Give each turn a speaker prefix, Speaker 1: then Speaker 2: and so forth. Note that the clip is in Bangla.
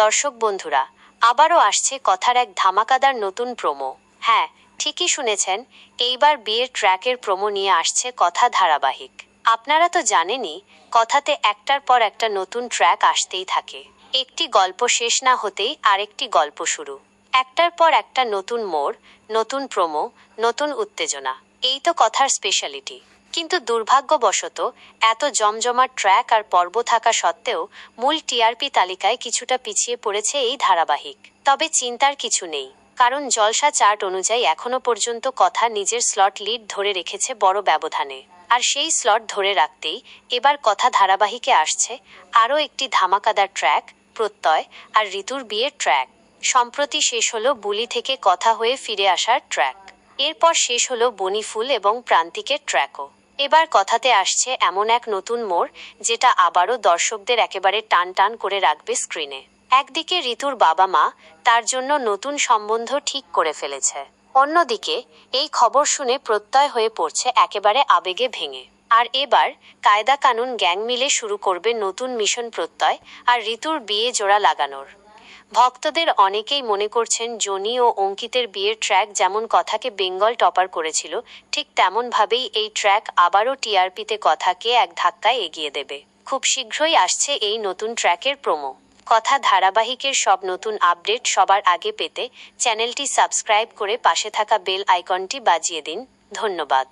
Speaker 1: দর্শক বন্ধুরা, আবারও আসছে কথার এক ধামাকাদার নতুন প্রোমো। হ্যাঁ, ঠিকই শুনেছেন, এইবার বিয়ের ট্র্যাকের প্রোমো নিয়ে আসছে কথা ধারাবাহিক। আপনারা তো জানেনই, কথাতে একটার পর একটা নতুন ট্র্যাক আসতেই থাকে। একটি গল্প শেষ না হতেই আরেকটি গল্প শুরু। একটার পর একটা নতুন মোড়, নতুন প্রোমো, নতুন উত্তেজনা। এই তো কথার স্পেশালিটি। কিন্তু দুর্ভাগ্যবশত এত জমজমাট ট্র্যাক আর পর্ব থাকা সত্ত্বেও মূল টিআরপি তালিকায় কিছুটা পিছিয়ে পড়েছে এই ধারাবাহিক। তবে চিন্তার কিছু নেই, কারণ জলসা চার্ট অনুযায়ী এখনো পর্যন্ত কথা নিজের স্লট লিড ধরে রেখেছে বড় ব্যবধানে। আর সেই স্লট ধরে রাখতেই এবার কথা ধারাবাহিকে আসছে আরও একটি ধামাকাদার ট্র্যাক, প্রত্যয় আর ঋতুর বিয়ের ট্র্যাক। সম্প্রতি শেষ হলো বুলি থেকে কথা হয়ে ফিরে আসার ট্র্যাক। এরপর শেষ হলো বনিফুল এবং প্রান্তিকের ট্র্যাকও। এবার কথাতে আসছে এমন এক নতুন মোড়, যেটা আবারও দর্শকদের একেবারে টান টান করে রাখবে স্ক্রিনে। একদিকে ঋতুর বাবা মা তার জন্য নতুন সম্বন্ধ ঠিক করে ফেলেছে। অন্যদিকে এই খবর শুনে প্রত্যয় হয়ে পড়ছে একেবারে আবেগে ভেঙে। আর এবার কায়দা কানুন গ্যাং মিলে শুরু করবে নতুন মিশন প্রত্যয় আর ঋতুর বিয়ে জোড়া লাগানোর। ভক্তদের অনেকেই মনে করছেন জনি ও অঙ্কিতের বিয়ের ট্র্যাক যেমন কথাকে বেঙ্গল টপার করেছিল, ঠিক তেমনভাবেই এই ট্র্যাক আবারও টিআরপিতে কথাকে এক ধাক্কায় এগিয়ে দেবে। খুব শীঘ্রই আসছে এই নতুন ট্র্যাকের প্রোমো। কথা ধারাবাহিকের সব নতুন আপডেট সবার আগে পেতে চ্যানেলটি সাবস্ক্রাইব করে পাশে থাকা বেল আইকনটি বাজিয়ে দিন। ধন্যবাদ।